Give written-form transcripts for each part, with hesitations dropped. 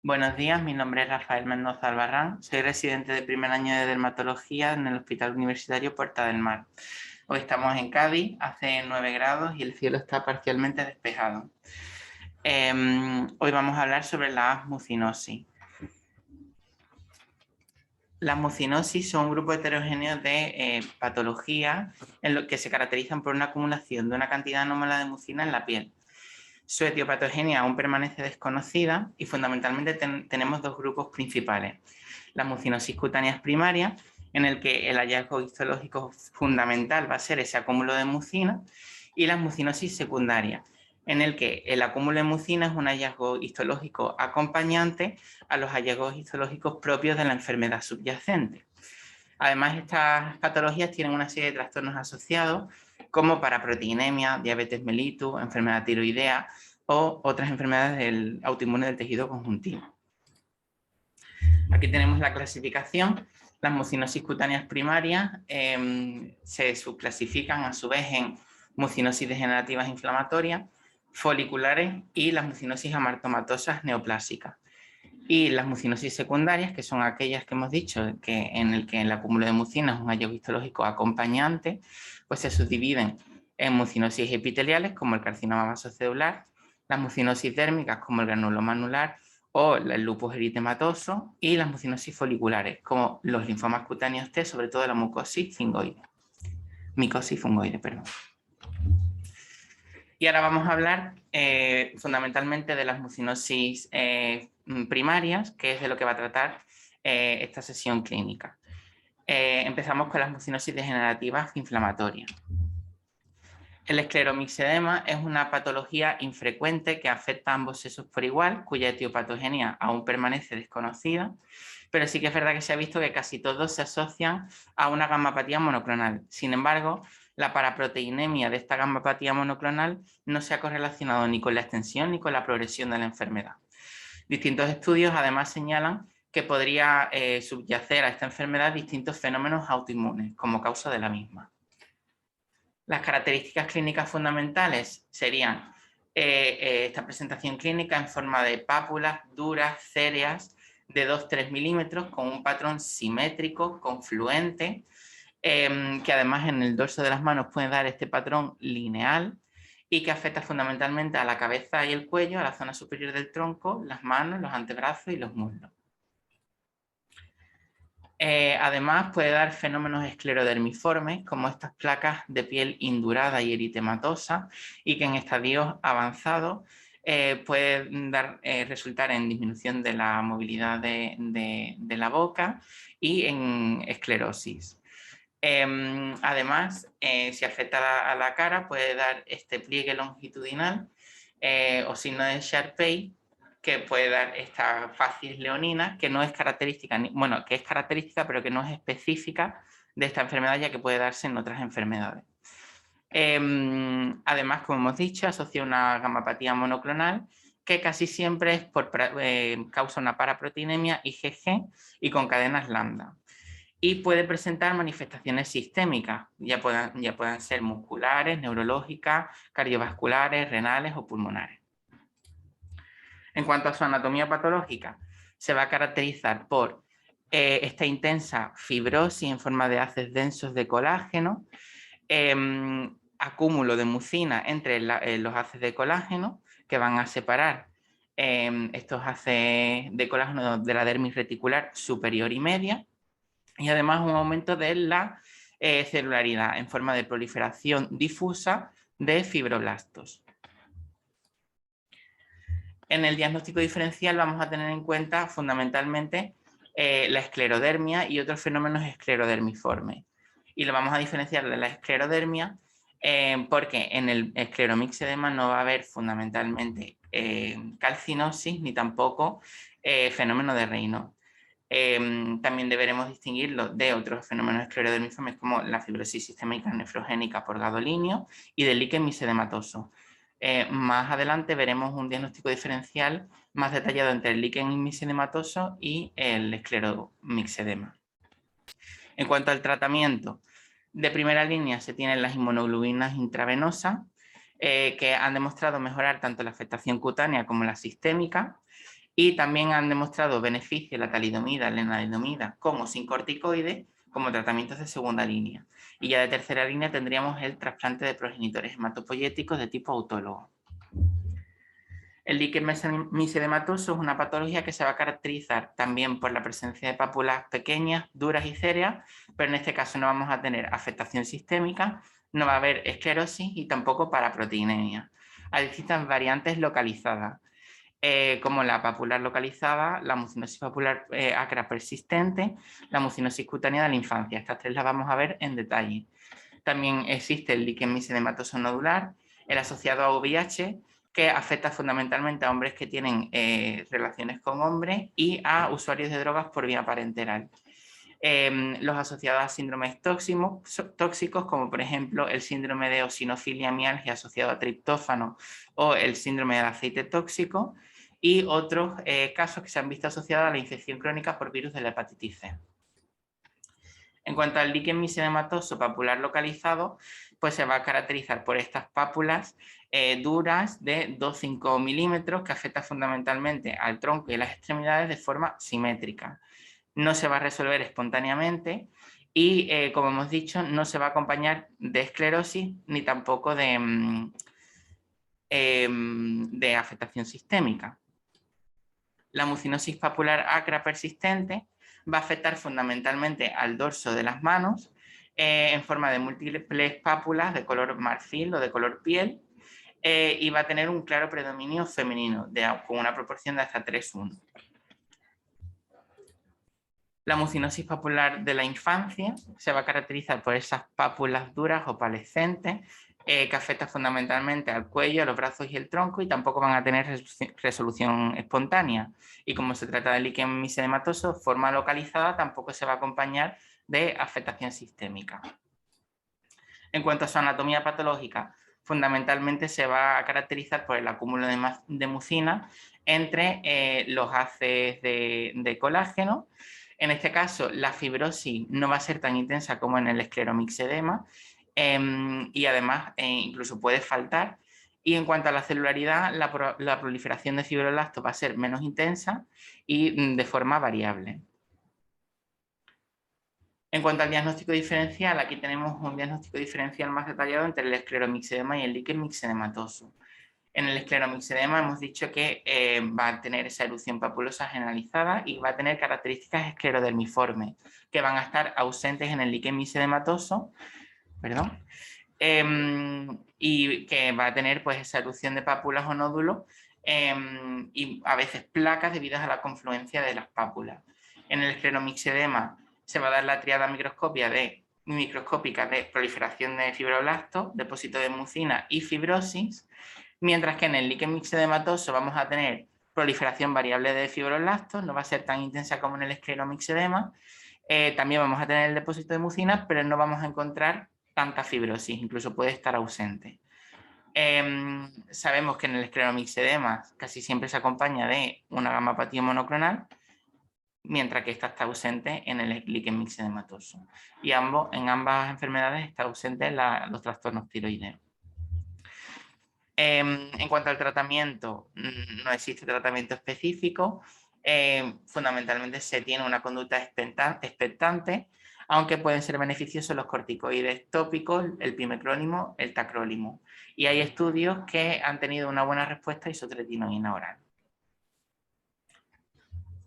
Buenos días, mi nombre es Rafael Mendoza Albarrán, soy residente de primer año de dermatología en el Hospital Universitario Puerta del Mar. Hoy estamos en Cádiz, hace 9 grados y el cielo está parcialmente despejado. Hoy vamos a hablar sobre la mucinosis. Las mucinosis son un grupo heterogéneo de patologías en lo que se caracterizan por una acumulación de una cantidad anómala de mucina en la piel. Su etiopatogenia aún permanece desconocida y fundamentalmente tenemos dos grupos principales. La mucinosis cutánea primaria, en el que el hallazgo histológico fundamental va a ser ese acúmulo de mucina, y la mucinosis secundaria, en el que el acúmulo de mucina es un hallazgo histológico acompañante a los hallazgos histológicos propios de la enfermedad subyacente. Además, estas patologías tienen una serie de trastornos asociados, como paraproteinemia, diabetes mellitus, enfermedad tiroidea o otras enfermedades autoinmunes del tejido conjuntivo. Aquí tenemos la clasificación. Las mucinosis cutáneas primarias se subclasifican a su vez en mucinosis degenerativas inflamatorias, foliculares y las mucinosis amartomatosas neoplásicas. Y las mucinosis secundarias, que son aquellas que hemos dicho en el que el acúmulo de mucina es un hallazgo histológico acompañante, pues se subdividen en mucinosis epiteliales, como el carcinoma vasocelular, las mucinosis dérmicas, como el granuloma anular o el lupus eritematoso, y las mucinosis foliculares, como los linfomas cutáneos T, sobre todo la micosis fungoide. Y ahora vamos a hablar fundamentalmente de las mucinosis primarias, que es de lo que va a tratar esta sesión clínica. Empezamos con las mucinosis degenerativas inflamatorias. El escleromixedema es una patología infrecuente que afecta a ambos sexos por igual, cuya etiopatogenia aún permanece desconocida, pero sí que es verdad que se ha visto que casi todos se asocian a una gammapatía monoclonal. Sin embargo, la paraproteinemia de esta gammapatía monoclonal no se ha correlacionado ni con la extensión ni con la progresión de la enfermedad. Distintos estudios además señalan que podría subyacer a esta enfermedad distintos fenómenos autoinmunes como causa de la misma. Las características clínicas fundamentales serían esta presentación clínica en forma de pápulas duras, céreas, de 2-3 milímetros, con un patrón simétrico, confluente, que además en el dorso de las manos puede dar este patrón lineal y que afecta fundamentalmente a la cabeza y el cuello, a la zona superior del tronco, las manos, los antebrazos y los muslos. Además puede dar fenómenos esclerodermiformes, como estas placas de piel indurada y eritematosa, y que en estadios avanzados pueden resultar en disminución de la movilidad de la boca y en esclerosis. Además, si afecta a la cara, puede dar este pliegue longitudinal o signo de Charpey, que puede dar esta facies leonina, que no es característica, bueno, que es característica, pero que no es específica de esta enfermedad, ya que puede darse en otras enfermedades. Además, como hemos dicho, asocia una gammapatía monoclonal, que casi siempre es causa una paraproteinemia IgG y con cadenas lambda. Y puede presentar manifestaciones sistémicas, ya puedan ser musculares, neurológicas, cardiovasculares, renales o pulmonares. En cuanto a su anatomía patológica, se va a caracterizar por esta intensa fibrosis en forma de haces densos de colágeno, acúmulo de mucina entre los haces de colágeno, que van a separar estos haces de colágeno de la dermis reticular superior y media, y además un aumento de la celularidad en forma de proliferación difusa de fibroblastos. En el diagnóstico diferencial vamos a tener en cuenta fundamentalmente la esclerodermia y otros fenómenos esclerodermiformes. Y lo vamos a diferenciar de la esclerodermia porque en el escleromixedema no va a haber fundamentalmente calcinosis ni tampoco fenómeno de Raynaud. También deberemos distinguirlo de otros fenómenos esclerodermiformes como la fibrosis sistémica nefrogénica por gadolinio y del líquen misedematoso. Más adelante veremos un diagnóstico diferencial más detallado entre el líquen misedematoso y el escleromixedema. En cuanto al tratamiento, de primera línea se tienen las inmunoglobulinas intravenosas que han demostrado mejorar tanto la afectación cutánea como la sistémica, Y también han demostrado beneficios la talidomida, la lenalidomida, como sin corticoides, como tratamientos de segunda línea. Y ya de tercera línea tendríamos el trasplante de progenitores hematopoyéticos de tipo autólogo. El líquen misedematoso es una patología que se va a caracterizar también por la presencia de pápulas pequeñas, duras y serias, pero en este caso no vamos a tener afectación sistémica, no va a haber esclerosis y tampoco paraproteinemia. Hay distintas variantes localizadas, como la papular localizada, la mucinosis papular acra persistente, la mucinosis cutánea de la infancia. Estas tres las vamos a ver en detalle. También existe el líquen misedematoso nodular, el asociado a VIH, que afecta fundamentalmente a hombres que tienen relaciones con hombres y a usuarios de drogas por vía parenteral. Los asociados a síndromes tóxicos, como por ejemplo el síndrome de eosinofilia mialgia asociado a triptófano o el síndrome del aceite tóxico, y otros casos que se han visto asociados a la infección crónica por virus de la hepatitis C. En cuanto al líquen misedematoso papular localizado, pues se va a caracterizar por estas pápulas duras de 2,5 milímetros que afectan fundamentalmente al tronco y las extremidades de forma simétrica. No se va a resolver espontáneamente y, como hemos dicho, no se va a acompañar de esclerosis ni tampoco de afectación sistémica. La mucinosis papular acra persistente va a afectar fundamentalmente al dorso de las manos en forma de múltiples pápulas de color marfil o de color piel y va a tener un claro predominio femenino con una proporción de hasta 3:1. La mucinosis papular de la infancia se va a caracterizar por esas pápulas duras opalescentes que afectan fundamentalmente al cuello, a los brazos y el tronco y tampoco van a tener resolución espontánea. Y como se trata de líquen misedematoso, forma localizada, tampoco se va a acompañar de afectación sistémica. En cuanto a su anatomía patológica, fundamentalmente se va a caracterizar por el acúmulo de mucina entre los haces de colágeno. En este caso, la fibrosis no va a ser tan intensa como en el escleromixedema y además incluso puede faltar. Y en cuanto a la celularidad, la proliferación de fibroblastos va a ser menos intensa y de forma variable. En cuanto al diagnóstico diferencial, aquí tenemos un diagnóstico diferencial más detallado entre el escleromixedema y el líquen misedematoso. En el escleromixedema hemos dicho que va a tener esa erupción papulosa generalizada y va a tener características esclerodermiformes que van a estar ausentes en el líquen misedematoso, y que va a tener pues esa erupción de pápulas o nódulos y a veces placas debido a la confluencia de las pápulas. En el escleromixedema se va a dar la triada microscópica de proliferación de fibroblastos, depósito de mucina y fibrosis, mientras que en el líquen misedematoso vamos a tener proliferación variable de fibroblastos, no va a ser tan intensa como en el escleromixedema. También vamos a tener el depósito de mucina, pero no vamos a encontrar tanta fibrosis, incluso puede estar ausente. Sabemos que en el escleromixedema casi siempre se acompaña de una gamapatía monoclonal, mientras que esta está ausente en el líquen misedematoso. Y en ambas enfermedades está ausente los trastornos tiroideos. En cuanto al tratamiento, no existe tratamiento específico. Fundamentalmente se tiene una conducta expectante, aunque pueden ser beneficiosos los corticoides tópicos, el pimecrólimo, el tacrólimo. Y hay estudios que han tenido una buena respuesta a isotretinoína oral.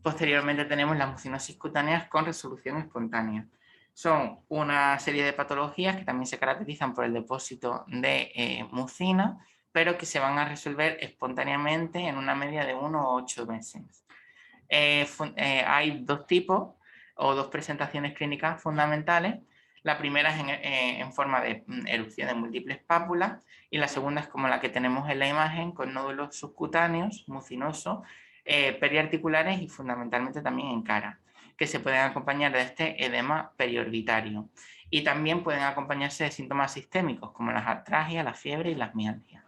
Posteriormente tenemos las mucinosis cutáneas con resolución espontánea. Son una serie de patologías que también se caracterizan por el depósito de mucina, pero que se van a resolver espontáneamente en una media de 1 o 8 meses. Hay dos tipos o dos presentaciones clínicas fundamentales. La primera es en forma de erupción de múltiples pápulas y la segunda es como la que tenemos en la imagen, con nódulos subcutáneos, mucinosos, periarticulares y fundamentalmente también en cara, que se pueden acompañar de este edema periorbitario. Y también pueden acompañarse de síntomas sistémicos como las artralgias, la fiebre y las mialgias.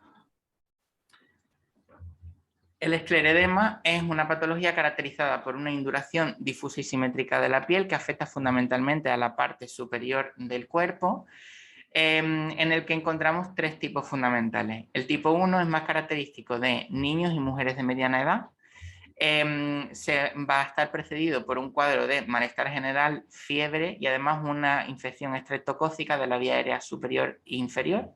El escleredema es una patología caracterizada por una induración difusa y simétrica de la piel que afecta fundamentalmente a la parte superior del cuerpo, en el que encontramos tres tipos fundamentales. El tipo 1 es más característico de niños y mujeres de mediana edad. Se va a estar precedido por un cuadro de malestar general, fiebre y además una infección estreptocócica de la vía aérea superior e inferior.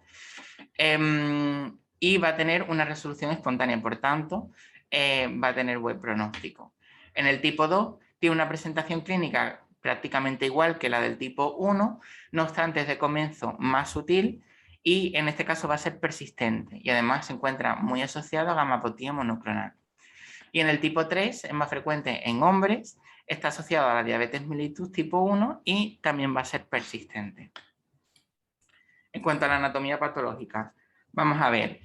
Y va a tener una resolución espontánea, por tanto, va a tener buen pronóstico. En el tipo 2 tiene una presentación clínica prácticamente igual que la del tipo 1, no obstante es de comienzo más sutil y en este caso va a ser persistente y además se encuentra muy asociado a gamapatía monoclonal. Y en el tipo 3 es más frecuente en hombres, está asociado a la diabetes mellitus tipo 1 y también va a ser persistente. En cuanto a la anatomía patológica, vamos a ver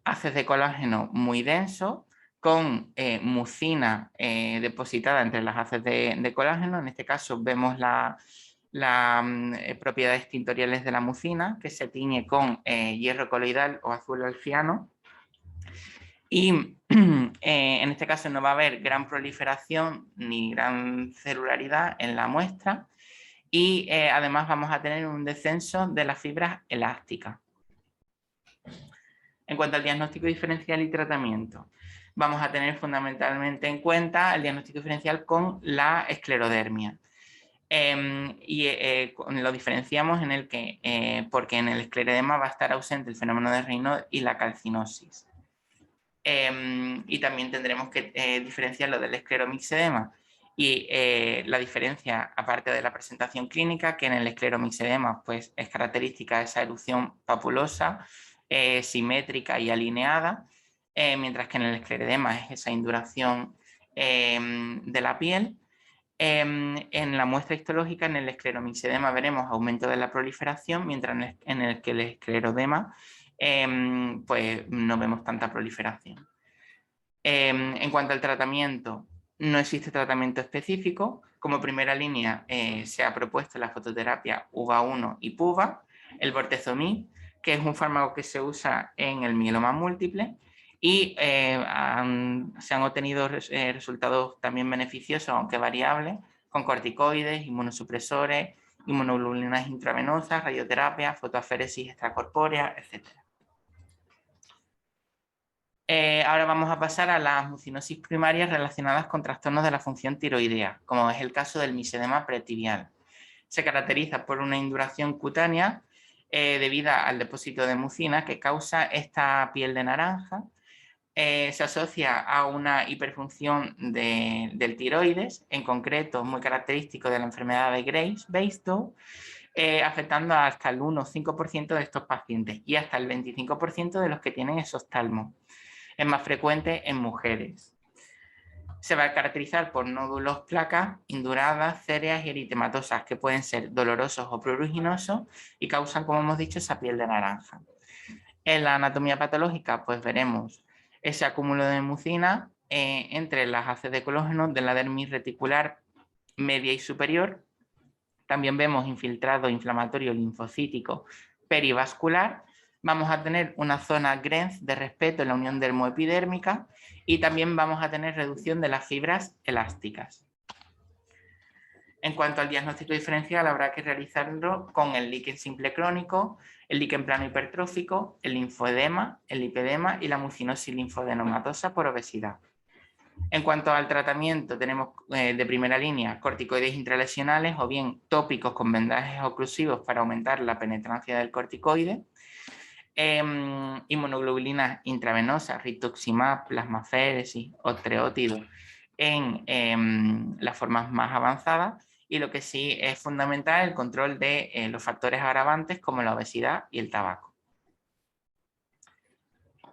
haces de colágeno muy denso con mucina depositada entre las haces de colágeno. En este caso vemos las propiedades tintoriales de la mucina, que se tiñe con hierro coloidal o azul alfiano. Y en este caso no va a haber gran proliferación ni gran celularidad en la muestra y además vamos a tener un descenso de las fibras elásticas. En cuanto al diagnóstico diferencial y tratamiento, vamos a tener fundamentalmente en cuenta el diagnóstico diferencial con la esclerodermia. Lo diferenciamos en el que, porque en el escleroderma va a estar ausente el fenómeno de Raynaud y la calcinosis. Y también tendremos que diferenciar lo del escleromixedema y la diferencia, aparte de la presentación clínica, que en el escleromixedema pues, es característica esa erupción papulosa, simétrica y alineada, mientras que en el esclerodema es esa induración de la piel. En la muestra histológica, en el escleromixedema veremos aumento de la proliferación, mientras en el que el esclerodema pues no vemos tanta proliferación. En cuanto al tratamiento, no existe tratamiento específico. Como primera línea se ha propuesto la fototerapia UVA1 y PUVA, el bortezomib, que es un fármaco que se usa en el mieloma múltiple y se han obtenido resultados también beneficiosos, aunque variables, con corticoides, inmunosupresores, inmunoglobulinas intravenosas, radioterapia, fotoaféresis extracorpórea, etc. Ahora vamos a pasar a las mucinosis primarias relacionadas con trastornos de la función tiroidea, como es el caso del misedema pretibial. Se caracteriza por una induración cutánea debida al depósito de mucina que causa esta piel de naranja. Se asocia a una hiperfunción del tiroides, en concreto muy característico de la enfermedad de Graves-Basedow, afectando hasta el 1 o 5% de estos pacientes y hasta el 25% de los que tienen esostalmo. Es más frecuente en mujeres. Se va a caracterizar por nódulos, placas, induradas, céreas y eritematosas que pueden ser dolorosos o pruriginosos y causan, como hemos dicho, esa piel de naranja. En la anatomía patológica, pues veremos ese acúmulo de mucina entre las haces de colágeno de la dermis reticular media y superior. También vemos infiltrado inflamatorio linfocítico perivascular. Vamos a tener una zona Grenz de respeto en la unión dermoepidérmica y también vamos a tener reducción de las fibras elásticas. En cuanto al diagnóstico diferencial, habrá que realizarlo con el líquen simple crónico, el líquen plano hipertrófico, el linfoedema, el lipedema y la mucinosis linfoadenomatosa por obesidad. En cuanto al tratamiento, tenemos de primera línea corticoides intralesionales o bien tópicos con vendajes oclusivos para aumentar la penetrancia del corticoide, inmunoglobulinas intravenosas, rituximab, plasmaféresis, ostreótido en las formas más avanzadas y lo que sí es fundamental el control de los factores agravantes como la obesidad y el tabaco.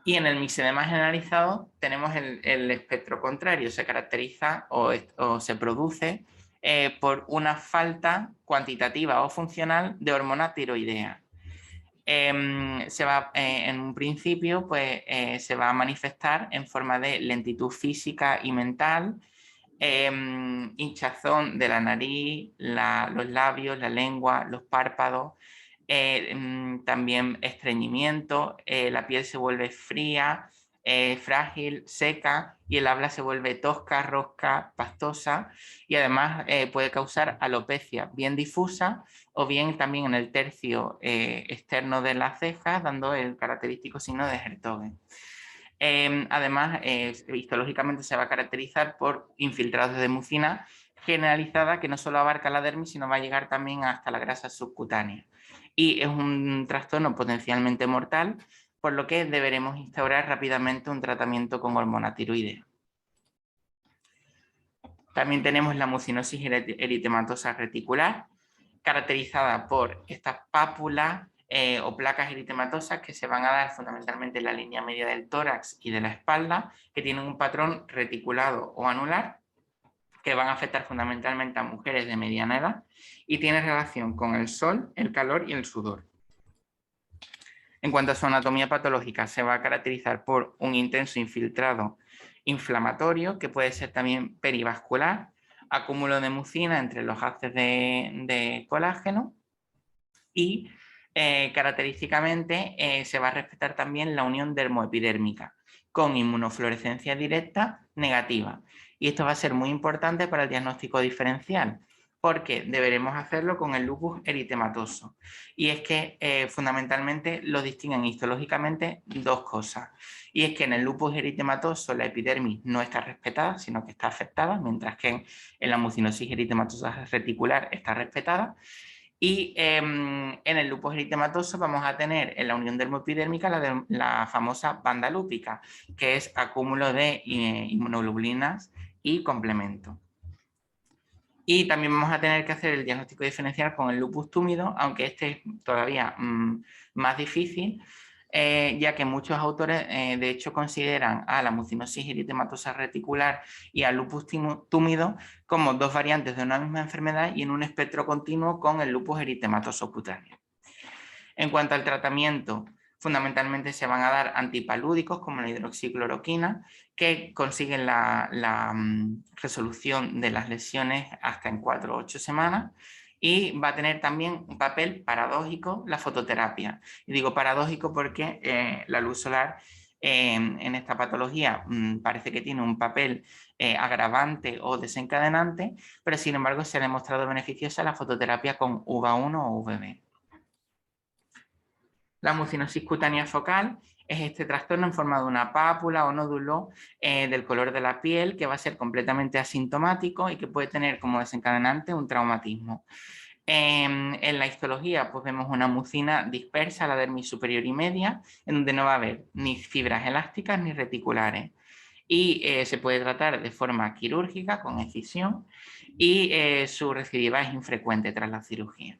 Y en el mixedema generalizado tenemos el espectro contrario, se caracteriza o se produce por una falta cuantitativa o funcional de hormona tiroidea. En un principio pues, se va a manifestar en forma de lentitud física y mental, hinchazón de la nariz, los labios, la lengua, los párpados, también estreñimiento, la piel se vuelve fría, frágil, seca y el habla se vuelve tosca, rosca, pastosa y además puede causar alopecia bien difusa o bien también en el tercio externo de las cejas dando el característico signo de Hertogen. Además, histológicamente se va a caracterizar por infiltrados de mucina generalizada que no solo abarca la dermis, sino va a llegar también hasta la grasa subcutánea. Y es un trastorno potencialmente mortal, por lo que deberemos instaurar rápidamente un tratamiento con hormona tiroidea. También tenemos la mucinosis eritematosa reticular, caracterizada por estas pápulas o placas eritematosas que se van a dar fundamentalmente en la línea media del tórax y de la espalda, que tienen un patrón reticulado o anular, que van a afectar fundamentalmente a mujeres de mediana edad y tiene relación con el sol, el calor y el sudor. En cuanto a su anatomía patológica, se va a caracterizar por un intenso infiltrado inflamatorio, que puede ser también perivascular, acúmulo de mucina entre los haces de colágeno y característicamente se va a respetar también la unión dermoepidérmica con inmunofluorescencia directa negativa. Y esto va a ser muy importante para el diagnóstico diferencial, porque deberemos hacerlo con el lupus eritematoso. Y es que fundamentalmente lo distinguen histológicamente dos cosas. Y es que en el lupus eritematoso la epidermis no está respetada, sino que está afectada, mientras que en la mucinosis eritematosa reticular está respetada. Y en el lupus eritematoso vamos a tener en la unión dermoepidérmica la famosa banda lúpica, que es acúmulo de inmunoglobulinas y complemento. Y también vamos a tener que hacer el diagnóstico diferencial con el lupus túmido, aunque este es todavía más difícil, ya que muchos autores de hecho consideran a la mucinosis eritematosa reticular y al lupus túmido como dos variantes de una misma enfermedad y en un espectro continuo con el lupus eritematoso cutáneo. En cuanto al tratamiento, fundamentalmente se van a dar antipalúdicos como la hidroxicloroquina, que consiguen la resolución de las lesiones hasta en 4 o 8 semanas. Y va a tener también un papel paradójico la fototerapia. Y digo paradójico porque la luz solar en esta patología parece que tiene un papel agravante o desencadenante, pero sin embargo se ha demostrado beneficiosa la fototerapia con UVA1 o UVB. La mucinosis cutánea focal es este trastorno en forma de una pápula o nódulo del color de la piel que va a ser completamente asintomático y que puede tener como desencadenante un traumatismo. En la histología pues vemos una mucina dispersa a la dermis superior y media, en donde no va a haber ni fibras elásticas ni reticulares. Y se puede tratar de forma quirúrgica con excisión y su recidiva es infrecuente tras la cirugía.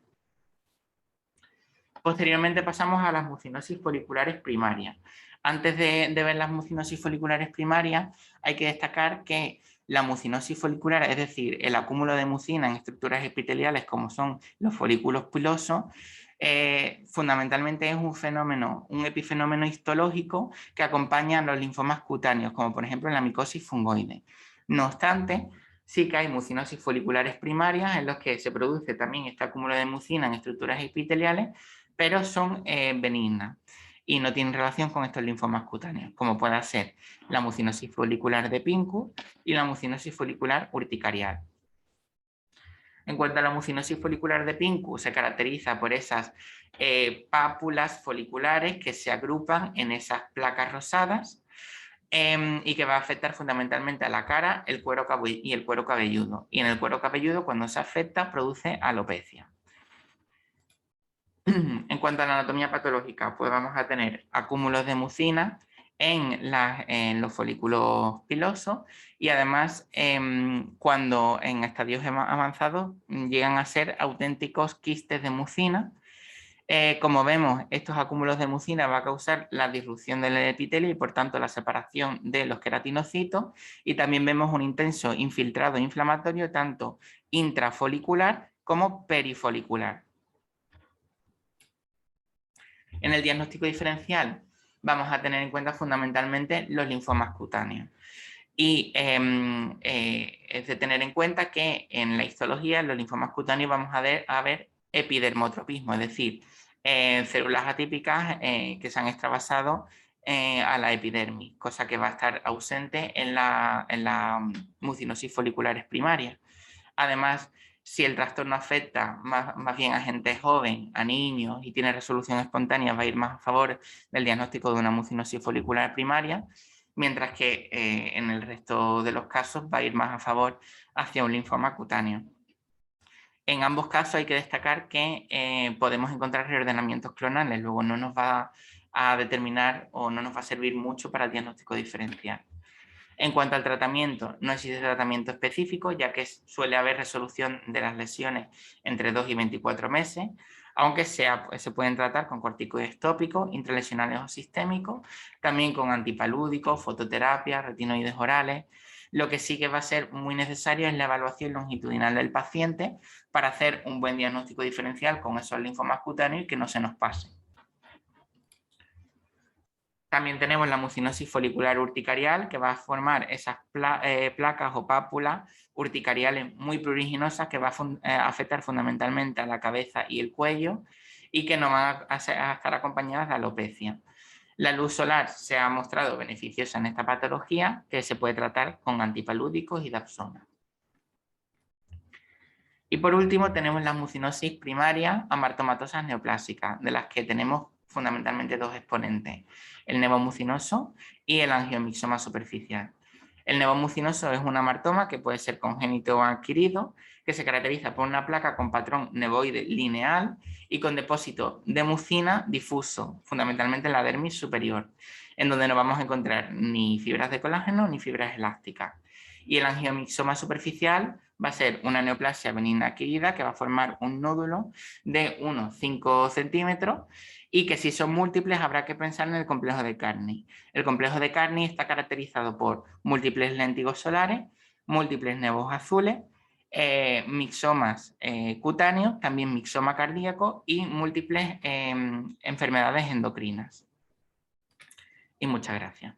Posteriormente pasamos a las mucinosis foliculares primarias. Antes de ver las mucinosis foliculares primarias, hay que destacar que la mucinosis folicular, es decir, el acúmulo de mucina en estructuras epiteliales como son los folículos pilosos, fundamentalmente es un fenómeno, un epifenómeno histológico que acompaña a los linfomas cutáneos, como por ejemplo en la micosis fungoide. No obstante, sí que hay mucinosis foliculares primarias en los que se produce también este acúmulo de mucina en estructuras epiteliales, pero son benignas y no tienen relación con estos linfomas cutáneos, como puede ser la mucinosis folicular de Pincus y la mucinosis folicular urticarial. En cuanto a la mucinosis folicular de Pincus, se caracteriza por esas pápulas foliculares que se agrupan en esas placas rosadas y que va a afectar fundamentalmente a la cara y el cuero cabelludo. Y en el cuero cabelludo, cuando se afecta, produce alopecia. En cuanto a la anatomía patológica, pues vamos a tener acúmulos de mucina en los folículos pilosos y además cuando en estadios avanzados llegan a ser auténticos quistes de mucina. Como vemos, estos acúmulos de mucina va a causar la disrupción del epitelio y por tanto la separación de los queratinocitos, y también vemos un intenso infiltrado inflamatorio tanto intrafolicular como perifolicular. En el diagnóstico diferencial vamos a tener en cuenta fundamentalmente los linfomas cutáneos. Y es de tener en cuenta que en la histología, en los linfomas cutáneos vamos a ver epidermotropismo, es decir, células atípicas que se han extravasado a la epidermis, cosa que va a estar ausente en la mucinosis foliculares primarias. Además, si el trastorno afecta más bien a gente joven, a niños y tiene resolución espontánea, va a ir más a favor del diagnóstico de una mucinosis folicular primaria. mientras que en el resto de los casos va a ir más a favor hacia un linfoma cutáneo. En ambos casos hay que destacar que podemos encontrar reordenamientos clonales, luego no nos va a determinar o no nos va a servir mucho para el diagnóstico diferencial. En cuanto al tratamiento, no existe tratamiento específico, ya que suele haber resolución de las lesiones entre 2 y 24 meses, aunque se pueden tratar con corticoides tópicos, intralesionales o sistémicos, también con antipalúdicos, fototerapia, retinoides orales. Lo que sí que va a ser muy necesario es la evaluación longitudinal del paciente para hacer un buen diagnóstico diferencial con esos linfomas cutáneos y que no se nos pase. También tenemos la mucinosis folicular urticarial, que va a formar esas placas o pápulas urticariales muy pruriginosas que va a afectar fundamentalmente a la cabeza y el cuello y que no van a estar acompañadas de alopecia. La luz solar se ha mostrado beneficiosa en esta patología, que se puede tratar con antipalúdicos y dapsona. Y por último tenemos la mucinosis primaria amartomatosas neoplásicas, de las que tenemos fundamentalmente dos exponentes, el nevomucinoso y el angiomixoma superficial. El nevomucinoso es un amartoma que puede ser congénito o adquirido, que se caracteriza por una placa con patrón nevoide lineal y con depósito de mucina difuso, fundamentalmente en la dermis superior, en donde no vamos a encontrar ni fibras de colágeno ni fibras elásticas. Y el angiomixoma superficial va a ser una neoplasia benigna adquirida que va a formar un nódulo de unos 5 centímetros y que si son múltiples habrá que pensar en el complejo de Carney. El complejo de Carney está caracterizado por múltiples léntigos solares, múltiples nevos azules, mixomas cutáneos, también mixoma cardíaco y múltiples enfermedades endocrinas. Y muchas gracias.